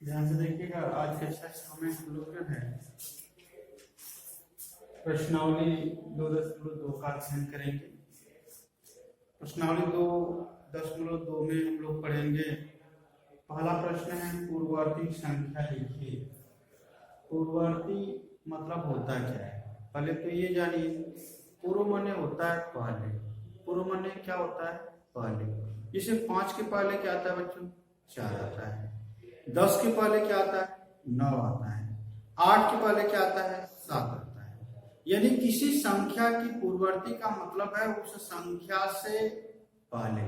ध्यान से देखिएगा। आज के सेशन में हम लोग जो है प्रश्नावली 2.2 का अध्ययन करेंगे। प्रश्नावली 2.2 में हम लोग पढ़ेंगे। पहला प्रश्न है पूर्ववर्ती संख्या लिखिए। पूर्ववर्ती मतलब होता क्या है? पहले तो ये जानिए, पूर्व माने होता है पहले। पूर्व माने क्या होता है? पहले। जैसे 5 के पहले क्या आता है बच्चों? 4 आता है। 10 के पहले क्या आता है? 9 आता है। 8 के पहले क्या आता है? 7 आता है। यानी किसी संख्या की पूर्ववर्ती का मतलब है उस संख्या से पहले।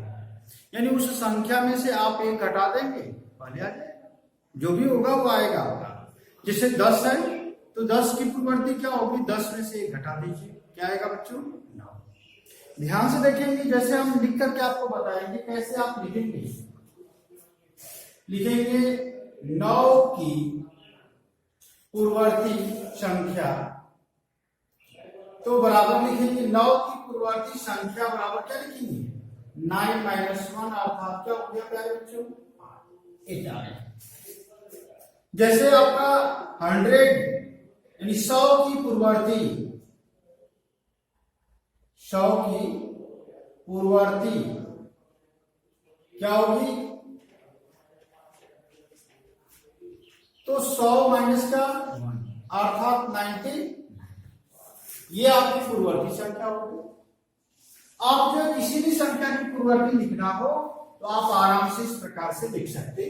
यानी उस संख्या में से आप एक घटा देंगे, पहले आ जाएगा, जो भी होगा वो आएगा। जैसे 10 है तो 10 की पूर्ववर्ती क्या होगी? 10 में से एक घटा दीजिए, क्या आएगा बच्चों? 9। ध्यान से देखेंगे, जैसे हम लिख करके आपको बताएंगे कैसे आप लिखेंगे। लिखेंगे 9 की पूर्ववर्ती संख्या, तो बराबर लिखेंगे 9 की पूर्ववर्ती संख्या बराबर क्या लिखेंगे? 9 - 1 अर्थात क्या हो गया प्यारे बच्चों? 8। जैसे आपका 100 यानी 100 की पूर्ववर्ती, 100 की पूर्ववर्ती क्या होगी? तो 100 माइनस का 1 अर्थात 90। ये आपकी पूर्ववर्ती संख्या होगी। आप जो किसी भी संख्या की पूर्ववर्ती लिखना हो तो आप आराम से इस प्रकार से लिख सकते।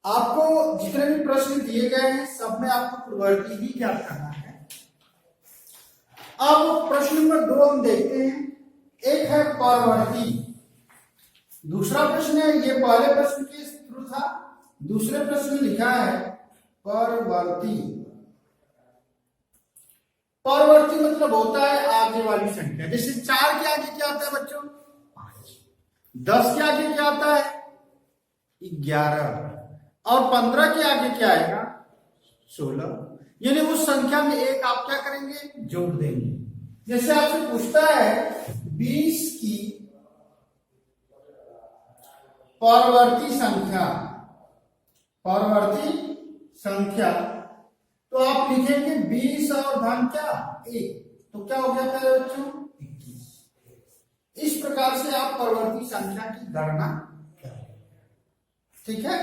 आपको जितने भी प्रश्न दिए गए हैं सब में आपको पूर्ववर्ती ही ज्ञात करना है। अब प्रश्न नंबर 2 हम देखते हैं। एक है परवर्ती, दूसरा प्रश्न है, ये पहले प्रश्न के थ्रू था, दूसरे प्रश्न में लिखा है परवर्ती। परवर्ती मतलब होता है आगे वाली संख्या। जैसे 4 के आगे क्या आता है बच्चों? 5। 10 के आगे क्या आता है? 11। और 15 के आगे क्या आएगा? 16। यानी उस संख्या में एक आप क्या करेंगे? जोड़ देंगे। जैसे आपसे पूछता है 20 की परवर्ती संख्या, परवर्ती संख्या, तो आप लिखेंगे 20 और धन क्या? 1, तो क्या हो गया प्यारे बच्चों? 21। इस प्रकार से आप परवर्ती संख्या की गणना करें, ठीक है।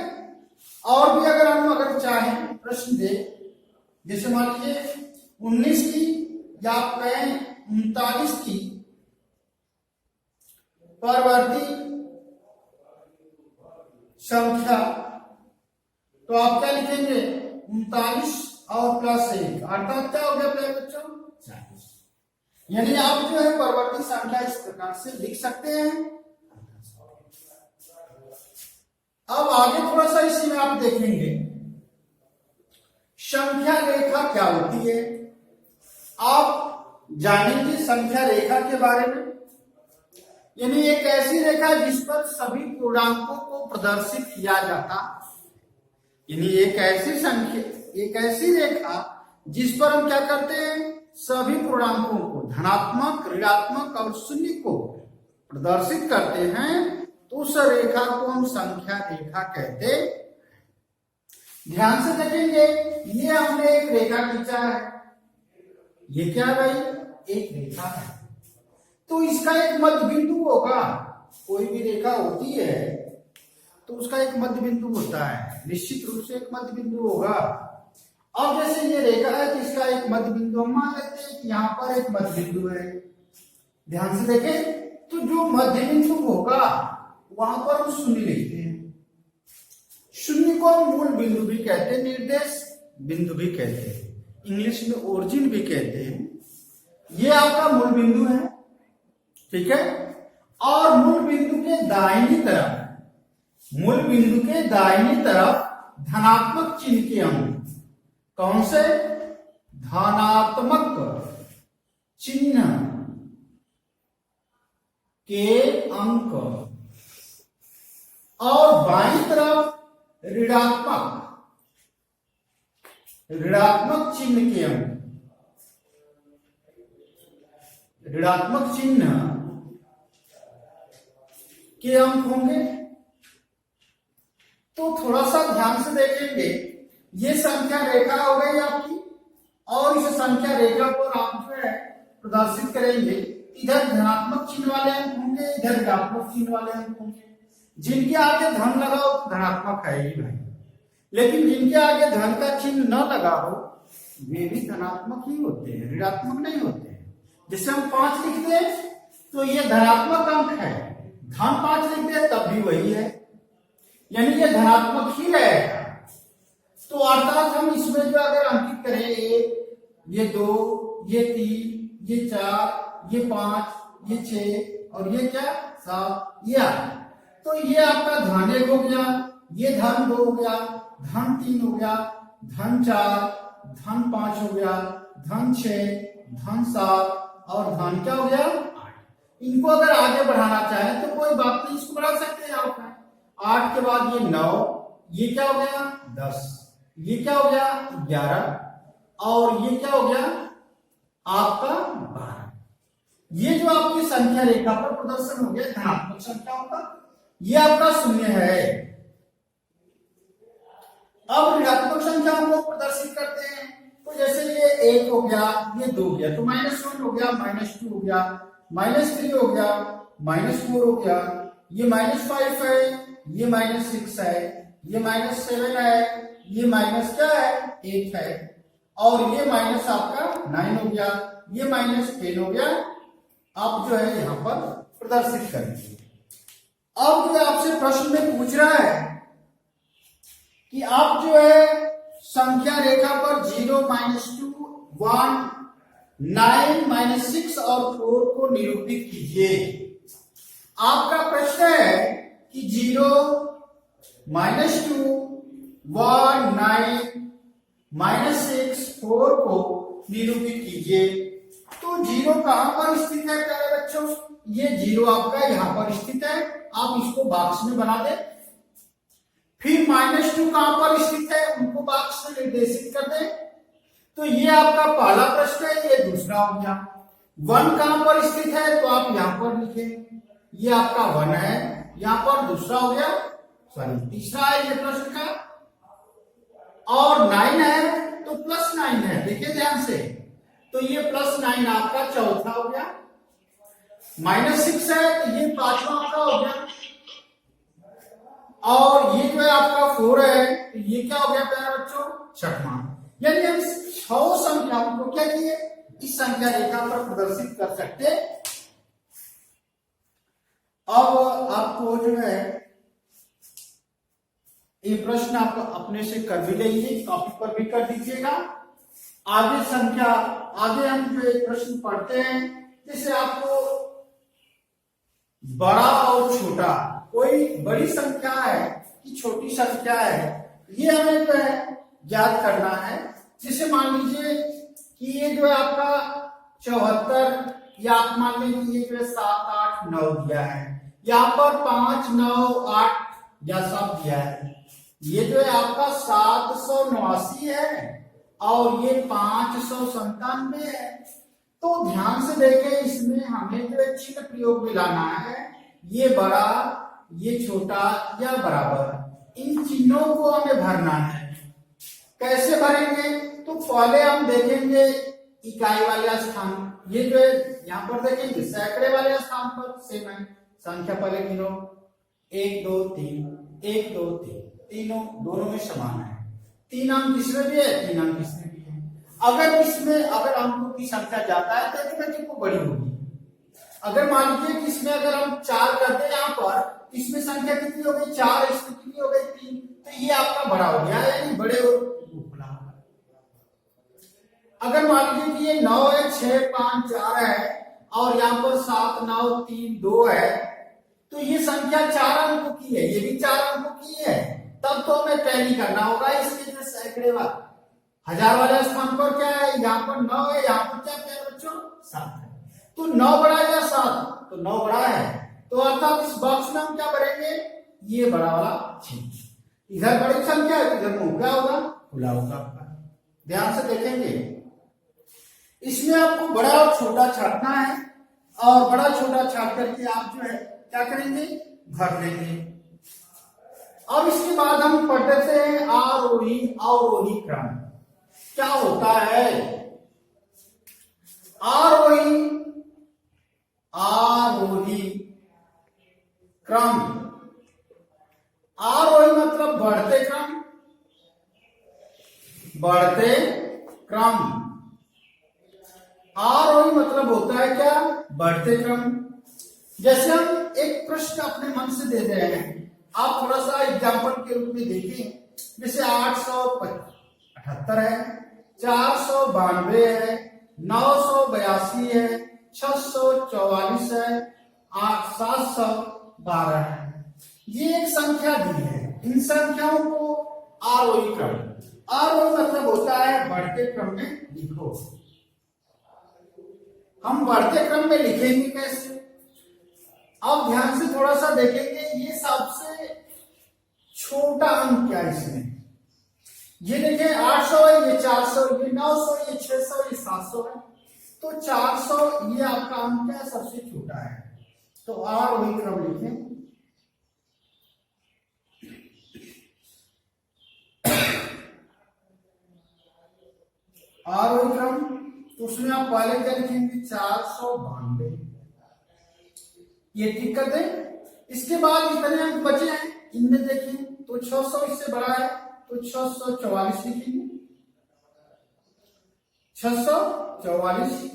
और भी अगर हम चाहें प्रश्न दे, जैसे मान लीजिए 19 की या आप कहें 39 की परवर्ती संख्या, तो आप क्या लिखेंगे? 39 और +1 अर्थात क्या हो गया प्यारे बच्चों? 40। यानी आप जो है परवर्ती संख्या इस प्रकार से लिख सकते हैं। अब आगे थोड़ा सा इसी में आप देखेंगे संख्या रेखा क्या होती है। आप जानेंगे संख्या रेखा के बारे में। यानी एक ऐसी रेखा जिस पर सभी पूर्णांकों को प्रदर्शित किया जाता, यानी एक ऐसी संख्या, एक ऐसी रेखा जिस पर हम क्या करते हैं? सभी पूर्णांकों को, धनात्मक, ऋणात्मक और शून्य को प्रदर्शित करते हैं, तो उस रेखा को हम संख्या रेखा कहते हैं। ध्यान से देखेंगे, ये हमने एक रेखा खींचा है। ये क्या है भाई? एक रेखा है। तो इसका एक मध्य बिंदु होगा। कोई भी रेखा होती है तो उसका एक मध्य बिंदु होता है, निश्चित रूप से एक मध्य बिंदु होगा। अब जैसे ये रेखा है तो इसका एक मध्य बिंदु हम मान लेते हैं कि यहाँ पर एक मध्य बिंदु है। ध्यान से देखें, तो जो मध्य बिंदु होगा वहां पर हम शून्य लिखते हैं। शून्य को हम मूल बिंदु भी कहते हैं, निर्देश बिंदु भी कहते हैं, इंग्लिश में ओरिजिन भी कहते हैं। ये आपका मूल बिंदु है, ठीक है। और मूल बिंदु के दाहिनी तरफ, मूल बिंदु के दाहिनी तरफ धनात्मक चिन्ह के अंक, कौन से? धनात्मक चिन्ह के अंक, और बाईं तरफ ऋणात्मक, ऋणात्मक चिन्ह के अंक, ऋणात्मक चिन्ह के अंक होंगे। तो थोड़ा सा ध्यान से देखेंगे, ये संख्या रेखा हो गई आपकी, और इस संख्या रेखा पर आप जो है प्रदर्शित करेंगे। इधर धनात्मक चिन्ह वाले अंक होंगे, इधर ऋणात्मक चिन्ह वाले अंक होंगे। जिनके आगे धन लगा हो धनात्मक है ही भाई, लेकिन जिनके आगे धन का चिन्ह न लगा हो वे भी धनात्मक ही होते हैं, ऋणात्मक नहीं होते हैं। जैसे हम 5 लिखते हैं तो ये धनात्मक अंक है, धन 5 लिखते हैं तब भी वही है, यानी ये धनात्मक ही रहेगा। तो अर्थात हम इसमें जो अगर अंकित करें 1, ये 2, ये 3, ये 4, ये 5, ये 6 और ये क्या 7, ये 8, तो ये आपका धन 1 हो गया, ये धन 2 हो गया, धन 3 हो गया, धन 4, धन 5 हो गया, धन 6, धन 7 और धन क्या हो गया 8। इनको अगर आगे बढ़ाना चाहे तो कोई बात नहीं, इसको बढ़ा सकते हैं आप। 8 के बाद ये 9, ये क्या हो गया 10, ये क्या हो गया 11 और ये क्या हो गया आपका 12। ये जो आपकी संख्या रेखा पर प्रदर्शन हो गया धनात्मक संख्याओं का, ये आपका 0 है। अब ऋणात्मक संख्याओं को प्रदर्शित करते हैं, तो जैसे ये 1 हो गया, ये 2 हो गया, तो -1 हो गया, -2 हो गया, -3 हो गया, -4 हो गया, ये -5 है, ये -6 है, ये -7 है, ये माइनस क्या है 8 है, और ये माइनस आपका 9 हो गया, ये -10 हो गया। आप जो है यहां पर प्रदर्शित करेंगे। अब जो आपसे प्रश्न में पूछ रहा है कि आप जो है संख्या रेखा पर 0, -2, 1, 9, -6 और 4 को निरूपित कीजिए। आपका प्रश्न है कि 0, -2, 1, 9, -6, 4 को निरूपित कीजिए। तो 0 कहां पर स्थित है प्यारे बच्चों? ये 0 आपका यहां पर स्थित है, आप इसको बॉक्स में बना दें। फिर -2 कहां पर स्थित है, उनको बॉक्स में निर्देशित कर दें। तो ये आपका पहला प्रश्न है, ये दूसरा हो गया। 1 कहां पर स्थित है, तो आप यहां पर लिखें, ये आपका 1 है, यहां पर दूसरा हो गया, सॉरी तीसरा है ये प्रश्न का। और 9 है तो +9 है, देखिए ध्यान से, तो ये +9 आपका चौथा हो गया। -6 है तो ये 5वां आपका हो गया, और ये जो है आपका 4 है तो ये क्या हो गया प्यारे बच्चों 6वां। यानी हम 6 संख्याओं को क्या किए इस संख्या रेखा पर प्रदर्शित कर सकते। अब आपको जो है ये प्रश्न आप अपने से कर भी लीजिए, कॉपी पर भी कर दीजिएगा। आगे संख्या, आगे हम जो एक प्रश्न पढ़ते हैं, जैसे आपको बड़ा और छोटा, कोई बड़ी संख्या है कि छोटी संख्या है, ये हमें जो है ज्ञात करना है। जैसे मान लीजिए कि ये जो है आपका 74, या आप मान लीजिए ये जो है 7, 8, 9 दिया है, यहाँ पर 5, 9, 8 या 7 दिया है। ये जो है आपका 789 है और ये 597 है। तो ध्यान से देखें, इसमें हमें जो है चिन्ह प्रयोग में लाना है, ये बड़ा, ये छोटा या बराबर, इन चिन्हों को हमें भरना है। कैसे भरेंगे? तो पहले हम देखेंगे इकाई वाले स्थान, ये जो है यहाँ पर देखेंगे सैकड़े वाले स्थान पर सेम है, संख्या पहले गिनो 1 2 3, 1 2 3, तीनों दोनों में समान है। 3 अंक किसमें भी है, 3 अंक किसमें भी है। अगर इसमें अगर अंकों की संख्या ज्यादा है तो अरिथमेटिक को बड़ी होगी। अगर मान लीजिए कि इसमें अगर हम 4 करते हैं, यहाँ पर इसमें संख्या कितनी हो गई 4, इसमें कितनी हो गई 3, तो ये आपका बड़ा हो गया, यानी बड़े हो। अगर मान लीजिए कि ये 9 है, 6, 5, 4 है और यहाँ पर 7, 9, 3, 2 है, तो ये संख्या 4 अंकों की है, ये भी 4 अंकों की है, तब तो हमें टैली करना होगा इसके जो सैकड़े वाला हजार वाले स्थान पर क्या है, यहाँ पर 9 है, यहाँ पर क्या है बच्चों 7 है। तो 9 बड़ा या 7, तो 9 बड़ा है, तो अर्थात इस बॉक्स में हम क्या भरेंगे, ये बड़ा वाला चिन्ह। इधर बड़ी संख्या है, इधर मुंह क्या होगा, खुला होगा आपका। ध्यान से देखेंगे, इसमें आपको बड़ा और छोटा छाटना है, और बड़ा छोटा छाट करके आप जो है क्या करेंगे, भर लेंगे। अब इसके बाद हम पढ़ते हैं आरोही अवरोही क्रम। क्या होता है आरोही आरोही क्रम? आरोही मतलब बढ़ते क्रम, बढ़ते क्रम। आरोही मतलब होता है क्या? बढ़ते क्रम। जैसे हम एक प्रश्न अपने मन से दे रहे हैं, आप थोड़ा सा एग्जाम्पल के रूप में देखें। जैसे 878 है, 492 है, 982 है, 644 है, 712 है। ये एक संख्या दी है। इन संख्याओं को आरोही क्रम, आरोही मतलब होता है बढ़ते क्रम में लिखो। हम बढ़ते क्रम में लिखेंगे कैसे? अब ध्यान से थोड़ा सा देखेंगे, ये सबसे छोटा अंक क्या है इसमें? ये देखें 800 है, ये 400, ये 900, ये 600, ये 700 है। तो 400 ये आपका अंक क्या है? सबसे छोटा है। तो आरोही क्रम लिखें। आरोही क्रम, तो उसमें आप पहले क्या लिखेंगे? 492, ये ठीक कर दें। इसके बाद इतने अंक बचे हैं, इनमें देखिए तो 600 इससे बड़ा है, तो 644 लिखेंगे। 644,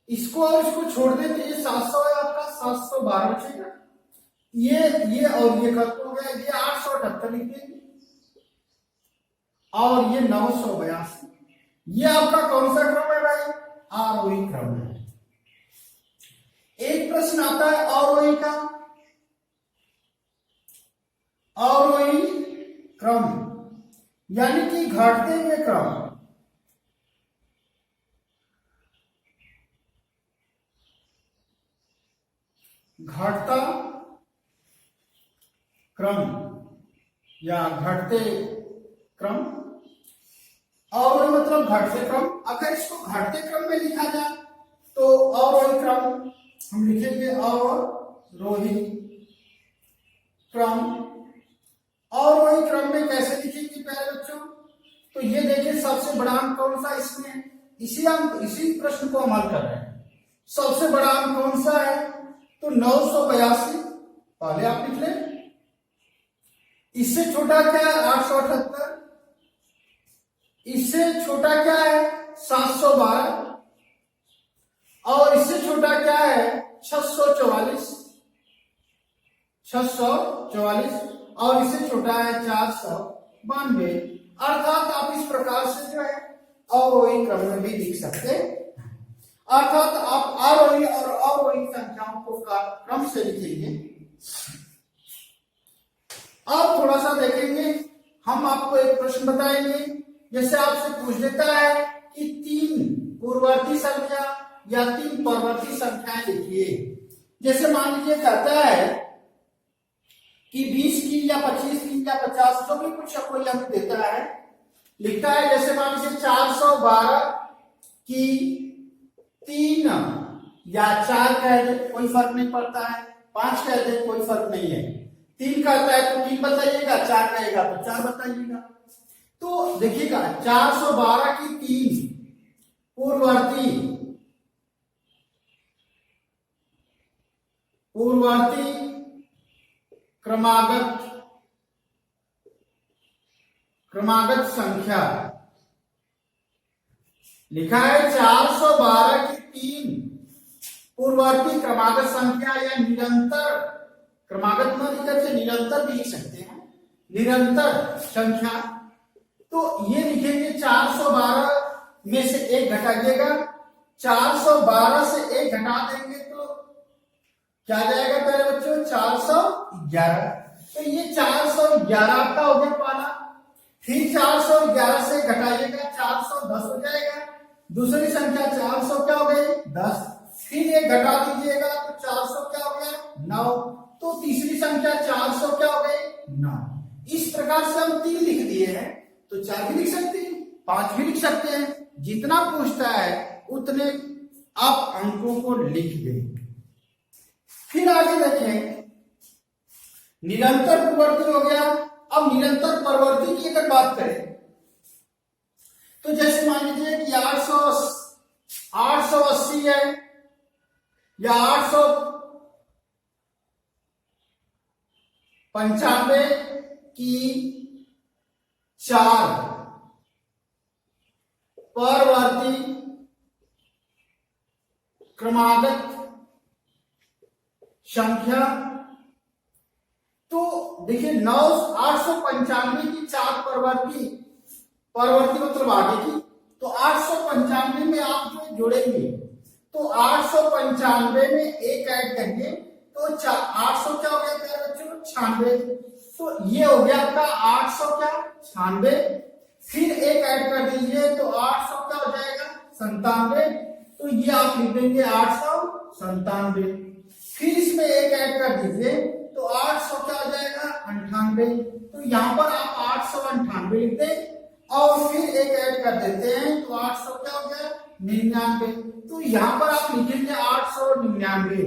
इसको और इसको छोड़ दें तो ये 700 है आपका, 712 बचेगा। ये और ये खत्म हो गया। ये 878 लिखेंगे और ये 982। ये आपका कौन सा क्रम है भाई? आरोही क्रम है। एक प्रश्न आता है अवरोही का, अवरोही क्रम यानी कि घटते हुए क्रम। घटता क्रम या घटते क्रम। अवरोही मतलब घटते क्रम। अगर इसको घटते क्रम में लिखा जाए तो अवरोही क्रम हम लिखेंगे अवरोही क्रम। अवरोही क्रम में कैसे लिखेंगे पहले बच्चों? तो ये देखिए सबसे बड़ा अंक कौन सा इसमें? इसी प्रश्न को हम हल कर रहे हैं। सबसे बड़ा अंक कौन सा है? तो 982 पहले आप लिख लें। इससे छोटा क्या है? 878। इससे छोटा क्या है? 712। और इससे छोटा क्या है? 644। 644 और इससे छोटा है 492। अर्थात आप इस प्रकार से जो है अवरोही क्रम में भी लिख सकते हैं। अर्थात आप आरोही और अवरोही संख्याओं को क्रम से लिखेंगे। अब थोड़ा सा देखेंगे, हम आपको एक प्रश्न बताएंगे। जैसे आपसे पूछ देता है कि 3 पूर्ववर्ती संख्या या 3 परवर्ती संख्याएं लिखिए। जैसे मान लीजिए कहता है कि 20 की या 25 की या 50, जो भी कुछ कोई अंक देता है लिखता है। जैसे मान लीजिए 412 की 3 या 4 कह दे, कोई फर्क नहीं पड़ता है। 5 कह दे, कोई फर्क नहीं है। 3 कहता है तो 3 बताइएगा, 4 कहेगा तो 4 बताइएगा। तो देखिएगा 412 की 3 पूर्ववर्ती क्रमागत संख्या लिखा है। 412 की 3 पूर्ववर्ती क्रमागत संख्या या निरंतर, क्रमागत न लिख करके निरंतर भी लिख सकते हैं, निरंतर संख्या। तो ये लिखेंगे 412 में से 1 घटाइएगा। 412 से 1 घटा देंगे तो क्या जाएगा पहले बच्चों? 411। तो ये 411 आपका हो गया पहला। फिर 411 से घटाइएगा, 410 हो जाएगा। दूसरी संख्या 400 क्या हो गई? 10। फिर एक घटा दीजिएगा तो 400 क्या हो गया? 9। तो तीसरी संख्या 400 क्या हो गई? 9। इस प्रकार से हम 3 लिख दिए हैं, तो 4 भी लिख सकते हैं, 5 भी लिख सकते हैं। जितना पूछता है उतने आप अंकों को लिख दें। फिर आगे देखें, निरंतर प्रवर्ती हो गया। अब निरंतर प्रवर्ती की अगर बात करें तो जैसे मान लीजिए कि 880 है या 895 की 4 परवर्ती क्रमागत संख्या, तो देखिए 895 की 4 परवर्ती मतलब आगे की, तो 895 में आप जो जोड़ेंगे तो 895 में एक ऐड करेंगे तो 800 क्या हो गया प्यारे बच्चों 96। तो ये हो गया आपका 800 क्या 96, फिर एक ऐड कर दीजिए तो 800 क्या हो जाएगा 97, तो ये आप लिख देंगे 897, फिर इसमें एक ऐड कर दीजिए तो 800 क्या हो जाएगा 98, तो यहाँ पर आप 898 लिख दें और फिर एक ऐड कर देते हैं तो 800 क्या हो गया 99, तो यहाँ पर आप लिखेंगे 899।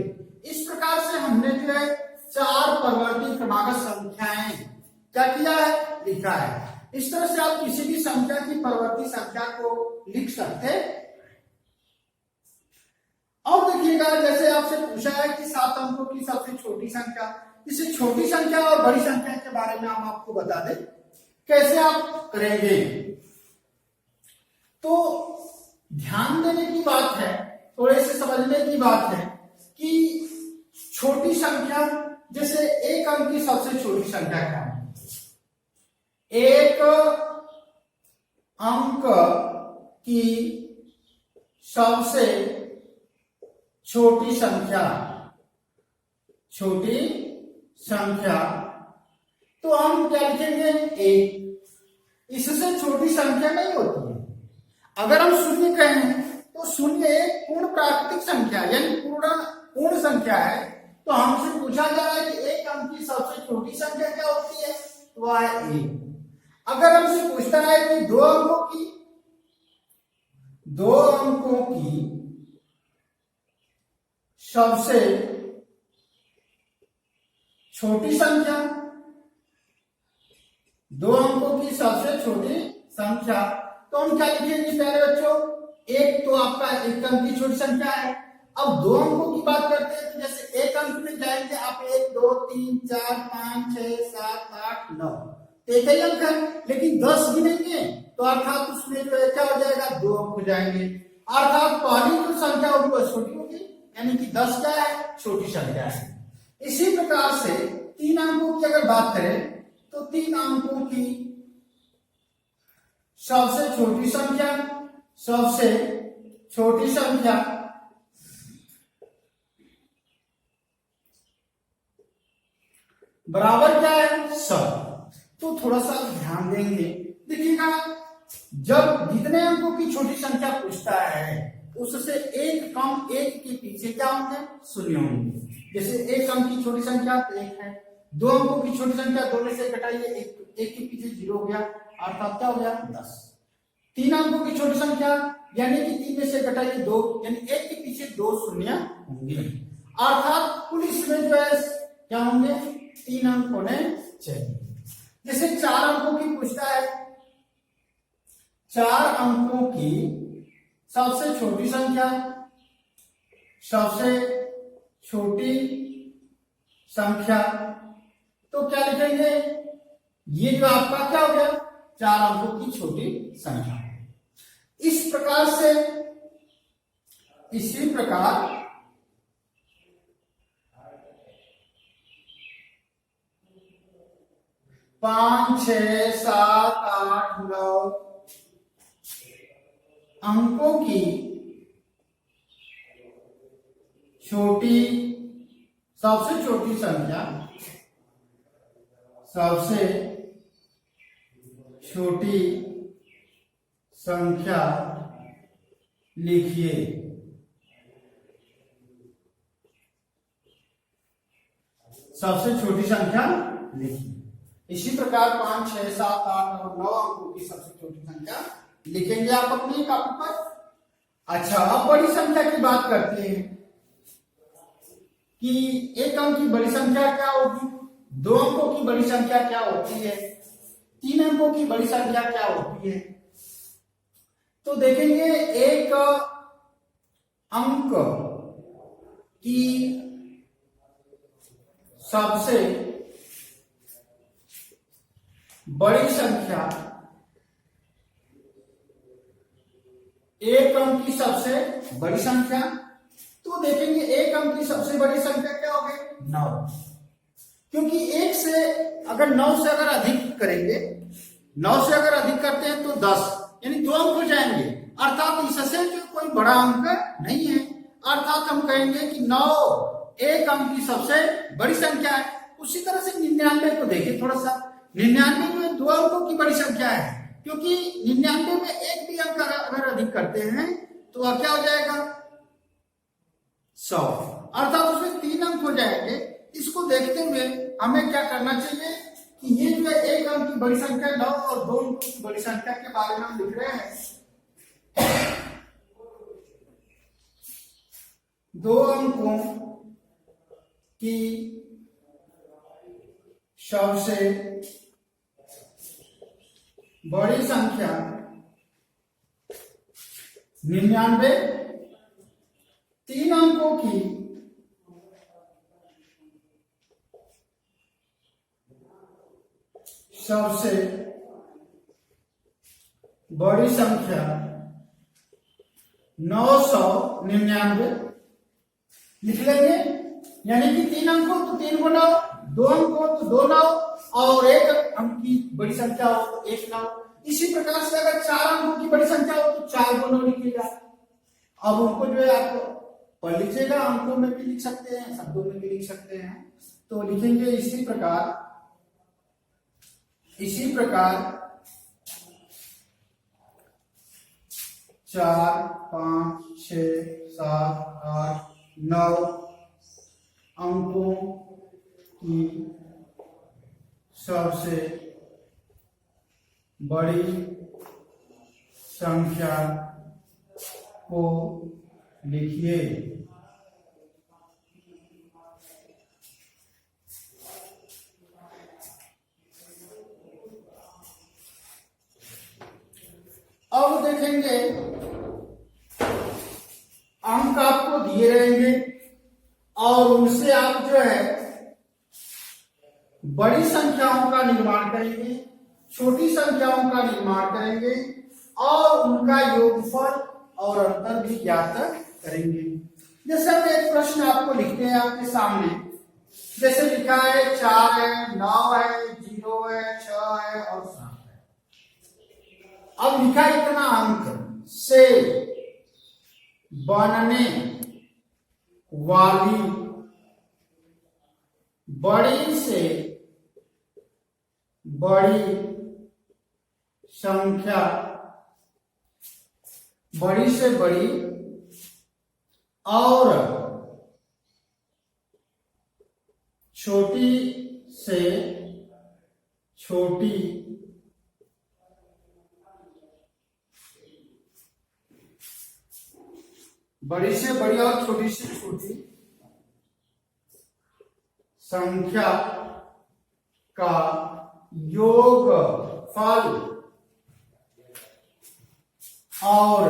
इस प्रकार से हमने जो है 4 परवर्ती क्रमागत संख्याएं क्या किया है लिखा है। इस तरह से आप किसी भी संख्या की परवर्ती संख्या को लिख सकते हैं। अब देखिएगा जैसे आपसे पूछा है कि 7 अंकों की सबसे छोटी संख्या, इसे छोटी संख्या और बड़ी संख्या के बारे में हम आपको बता दें कैसे आप करेंगे। तो ध्यान देने की बात है, थोड़े से समझने की बात है कि छोटी संख्या जैसे एक अंक की सबसे छोटी संख्या क्या है, एक अंक की सबसे छोटी संख्या तो हम क्या लिखेंगे 1, इससे छोटी संख्या नहीं होती है। अगर हम शून्य कहें तो शून्य एक पूर्ण प्राकृतिक संख्या यानी पूर्ण संख्या है, तो हमसे पूछा जा रहा है कि एक अंक की सबसे छोटी संख्या क्या होती है, तो वह है 1। अगर हमसे पूछता है कि दो अंकों की सबसे छोटी संख्या, 2 अंकों की सबसे छोटी संख्या, तो हम क्या लिखेंगे प्यारे बच्चों, एक तो आपका एक अंक की छोटी संख्या है। अब 2 अंकों की बात करते हैं तो जैसे एक अंक में जाएंगे आप 1 2 3 4 5 6 7 8 9, एक ही अंक है, लेकिन 10 गिनेंगे तो अर्थात उसमें जो है क्या हो जाएगा 2 अंक हो जाएंगे, अर्थात पहली जो संख्या होगी वह छोटी होगी, यानी कि 10 क्या है छोटी संख्या है। इसी प्रकार से 3 अंकों की अगर बात करें तो 3 अंकों की सबसे छोटी संख्या बराबर क्या है 100। तो थोड़ा सा ध्यान देंगे, देखिएगा जब जितने अंकों की छोटी संख्या पूछता है उससे एक कम एक के पीछे क्या होंगे शून्य होंगे। जैसे एक अंक की छोटी संख्या 1 है, 2 अंकों की छोटी संख्या 2 में से घटाइए एक के पीछे 0 हो गया, अर्थात क्या हो गया 10। 3 अंकों की छोटी संख्या यानी कि 3 में से घटाइए 2, यानी 1 के पीछे 2 शून्य होंगे, अर्थात कुल इसमें जो है क्या होंगे 3 अंक होने चाहिए। जैसे 4 अंकों की पूछता है, 4 अंकों की सबसे छोटी संख्या तो क्या लिखेंगे, ये जो आपका क्या हो गया 4 अंकों की छोटी संख्या। इसी प्रकार 5 6 7 8 9 अंकों की सबसे छोटी संख्या लिखिए। सबसे छोटी संख्या लिखिए। इसी प्रकार 5 6 7 8 और 9 अंकों की सबसे छोटी संख्या लिखेंगे आप अपनी कापी पर। अच्छा, अब बड़ी संख्या की बात करते हैं कि एक अंक की बड़ी संख्या क्या होगी दो अंकों की बड़ी संख्या क्या होती है, तीन अंकों की बड़ी संख्या क्या होती है। तो देखेंगे एक अंक की सबसे बड़ी संख्या, एक अंक की सबसे बड़ी संख्या, तो देखेंगे एक अंक की सबसे बड़ी संख्या क्या हो गई, 9। क्योंकि एक से अगर 9 से अगर अधिक करेंगे, 9 से अगर अधिक करते हैं तो 10, यानी 2 अंक हो जाएंगे, अर्थात इससे जो कोई बड़ा अंक नहीं है। अर्थात हम कहेंगे कि 9 एक अंक की सबसे बड़ी संख्या है। उसी तरह से 99 को देखिए थोड़ा सा, 99 में 2 अंकों की बड़ी संख्या है, क्योंकि 99 में एक भी अंक अगर अधिक करते हैं तो वह क्या हो जाएगा, 100, अर्थात उसमें 3 अंक हो जाएंगे। इसको देखते हुए हमें क्या करना चाहिए कि ये जो है एक अंक की बड़ी संख्या 9 और 2 अंकों की बड़ी संख्या के बारे में हम लिख रहे हैं। 2 अंकों की सबसे बड़ी संख्या 99, 3 अंकों की सबसे बड़ी संख्या 999 लिख लेंगे, यानी कि 3 अंकों तो 3 को 9, 2 अंकों तो 2 9, और एक अंक की बड़ी संख्या हो तो 1 9। इसी प्रकार से अगर 4 अंकों की बड़ी संख्या हो तो 4 को 9 लिखिएगा। अब उनको जो है आप पढ़ लीजिएगा, अंकों में भी लिख सकते हैं, शब्दों में भी लिख सकते हैं। तो लिखेंगे इसी प्रकार 4 5 6 7 8 9 अंकों की सबसे बड़ी संख्या को लिखिए। अब देखेंगे अंक आपको दिए रहेंगे और उनसे आप जो है बड़ी संख्याओं का निर्माण करेंगे, छोटी संख्याओं का निर्माण करेंगे और उनका योगफल और अंतर भी ज्ञात करेंगे। जैसे हम एक प्रश्न आपको लिखते हैं आपके सामने, जैसे लिखा है 4 है, 9 है, 0 है, 6 है और 7 है। अब लिखा इतना अंक से बनने वाली बड़ी से बड़ी संख्या, बड़ी से बड़ी और छोटी से छोटी बड़ी से बड़ी और छोटी से छोटी संख्या का योगफल और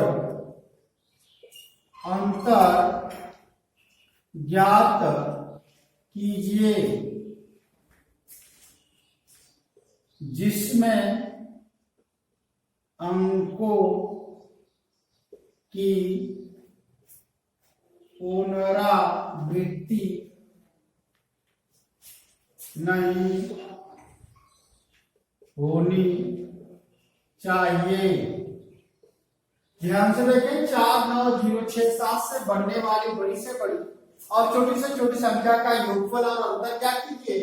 अंतर ज्ञात कीजिए, जिसमें अंकों की पुनरावृत्ति नहीं होनी चाहिए। ध्यान से देखें, 4 9 0 6 7 से बढ़ने वाली बड़ी से बड़ी और छोटी से छोटी संख्या का योगफल और अंतर क्या कीजिए,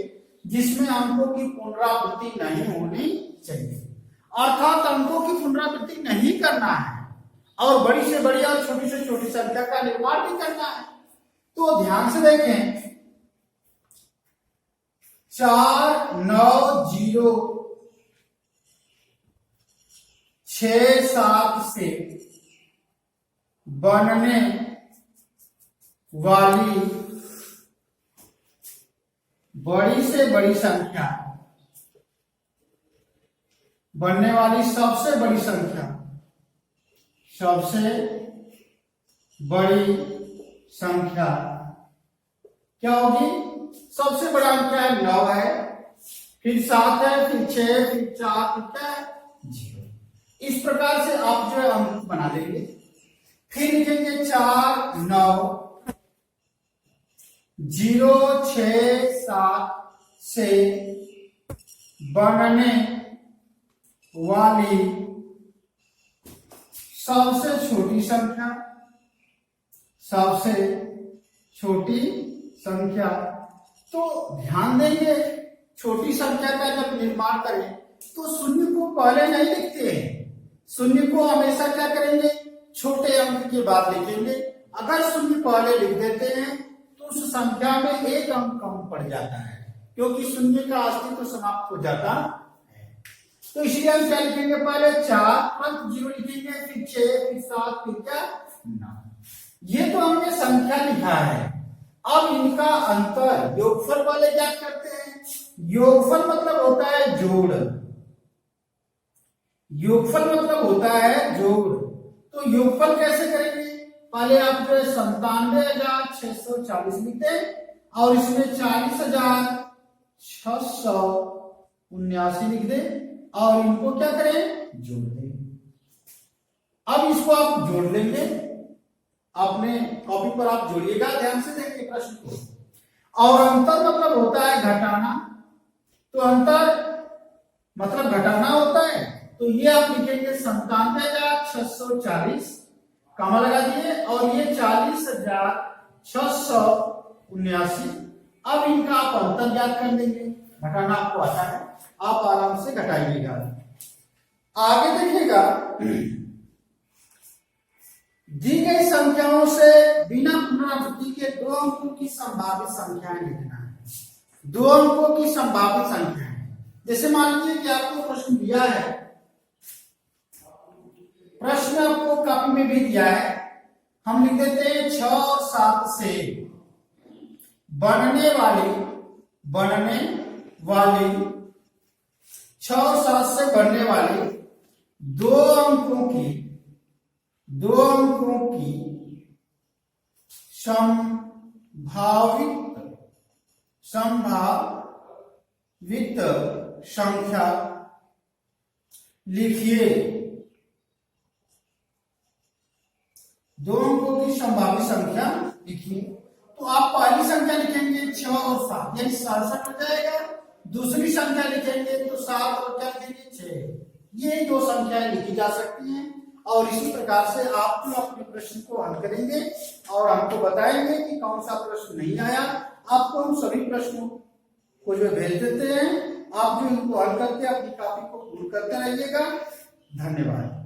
जिसमें अंकों की पुनरावृत्ति नहीं होनी चाहिए। अर्थात अंकों की पुनरावृत्ति नहीं करना है और बड़ी से बड़ी और छोटी से छोटी संख्या का निर्माण भी करना है। तो ध्यान से देखें, 4 9 0 6 7 से बनने वाली बड़ी से बड़ी संख्या, बढ़ने वाली सबसे बड़ी संख्या, सबसे बड़ी संख्या क्या होगी? सबसे बड़ा अंक क्या है? 9 है, फिर 7 है, फिर 6, फिर 4, फिर क्या है? 0। इस प्रकार से आप जो है अंक बना देंगे। फिर लिखेंगे 4, 9, 0, 6, 7 से बढ़ने वाली सबसे छोटी संख्या, सबसे छोटी संख्या। तो ध्यान देंगे, छोटी संख्या का जब निर्माण करें तो शून्य को पहले नहीं लिखते हैं, शून्य को हमेशा क्या करेंगे? छोटे अंक के बाद लिखेंगे। अगर शून्य पहले लिख देते हैं तो उस संख्या में एक अंक कम पड़ जाता है, क्योंकि शून्य का अस्तित्व समाप्त हो जाता है। तो इसलिए हम क्या लिखेंगे? पहले 4 पर 0 लिखेंगे, फिर 6, फिर 7, फिर क्या? 9। ये तो हमने संख्या लिखा है। अब इनका अंतर योगफल वाले क्या करते हैं? योगफल मतलब होता है जोड़, योगफल मतलब होता है जोड़। तो योगफल कैसे करेंगे? पहले आप जो है 97,640 लिखते हैं और इसमें 40,679 लिख दें और इनको क्या करें? जोड़ दें। अब इसको आप जोड़ लेंगे, अपने कॉपी पर आप जोड़िएगा, ध्यान से देखिए प्रश्न को। और अंतर मतलब होता है घटाना, तो अंतर मतलब घटाना होता है, तो ये आप लिखेंगे 97,640, कॉमा लगा दिए, और ये 40,679। अब इनका आप अंतर ज्ञात कर लेंगे, घटाना आपको आता है, आप आराम से घटाइएगा। आगे देखिएगा, दी गई संख्याओं से बिना पुनरावृत्ति के 2 अंकों की संभावित संख्याएं लिखना है। 2 अंकों की संभावित संख्याएं, जैसे मान लीजिए कि आपको प्रश्न दिया है, प्रश्न आपको कॉपी में भी दिया है, हम लिख देते हैं 6 और 7 से बढ़ने वाली 6 और 7 से बढ़ने वाली 2 अंकों की संभावित संख्या लिखिए। 2 अंकों की संभावित संख्या लिखिए। तो आप पहली संख्या लिखेंगे 6 और 7, यानी 67 हो जाएगा। दूसरी संख्या लिखेंगे तो 7 और क्या लिखेंगे? 6। ये 2 संख्याएं लिखी जा सकती हैं। और इसी प्रकार से आप अपने प्रश्न को हल करेंगे और हमको बताएंगे कि कौन सा प्रश्न नहीं आया। आपको हम सभी प्रश्नों को जो भेज देते हैं, आप जो इनको हल करके अपनी कॉपी को पूर्ण करते रहिएगा। धन्यवाद।